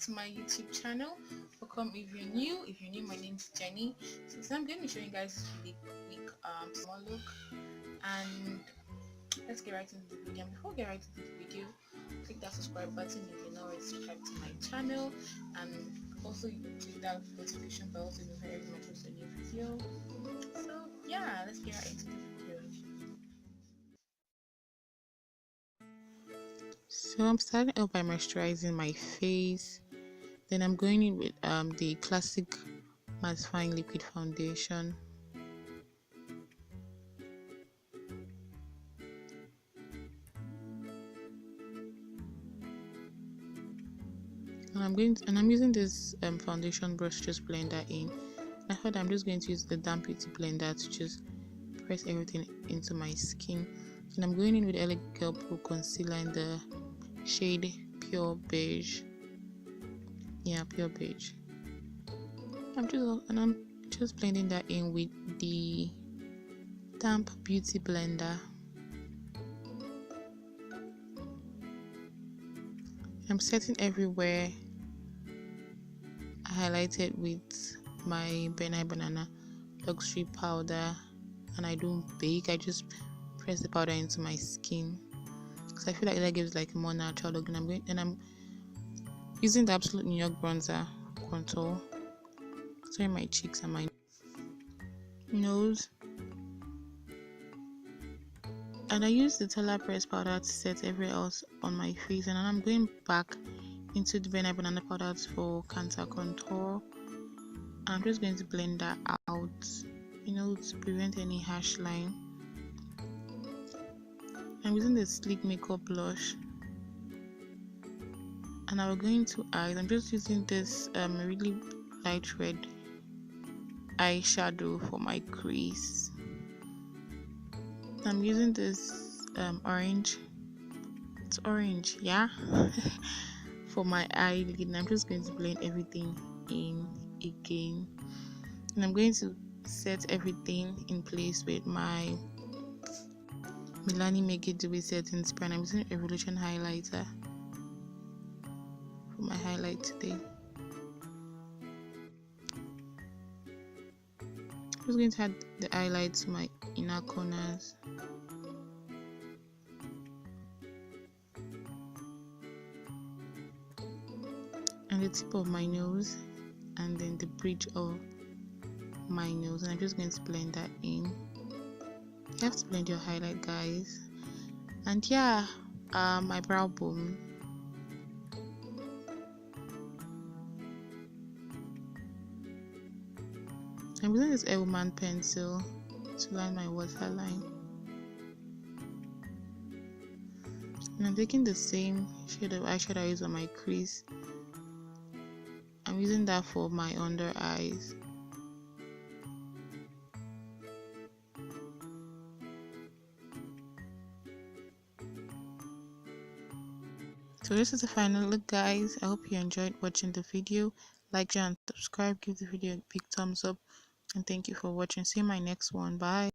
to my YouTube channel. Welcome if you're new. If you're new, my name is Jenny. So I'm going to be showing you guys this really quick small look, and let's get right into the video. And before we get right into the video, click that subscribe button if you're not already subscribed to my channel, and also you can click that notification bell so you'll know every time I post a new video. So yeah, let's get right into the video. So I'm starting off by moisturizing my face. Then I'm going in with the classic mattifying liquid foundation. And I'm using this foundation brush to just blend that in. I thought I'm just going to use the damp beauty blender to just press everything into my skin. And I'm going in with Elegant Pro concealer in the shade Pure Beige. Yeah, Pure Beige. I'm just blending that in with the damp beauty blender. I'm setting everywhere. I highlighted with my Banana luxury powder, and I don't bake. I just press the powder into my skin because I feel like that gives like a more natural look. And I'm using the Absolute New York bronzer contour, so my cheeks and my nose. And I use the Tala press powder to set everywhere else on my face, and then I'm going back into the Banana powder for cancer contour. I'm just going to blend that out, to prevent any harsh line. I'm using the Sleek Makeup blush, and now we're going to eyes. I'm just using this really light red eyeshadow for my crease. I'm using this orange. It's orange, yeah. For my eyelid, and I'm just going to blend everything in again. And I'm going to set everything in place with my Melanie Make It Dewy setting spray. And I'm using Evolution highlighter for my highlight today. I'm just going to add the highlight to my inner corners. And the tip of my nose, and then the bridge of my nose, and I'm just going to blend that in. You have to blend your highlight, guys. And yeah, my brow bone. I'm using this Airwomanlip pencil to line my waterline, and I'm taking the same shade of eyeshadow I use on my crease. I'm using that for my under eyes. So this is the final look, guys. I hope you enjoyed watching the video. Like, share, and subscribe. Give the video a big thumbs up, and thank you for watching. See you in my next one. Bye.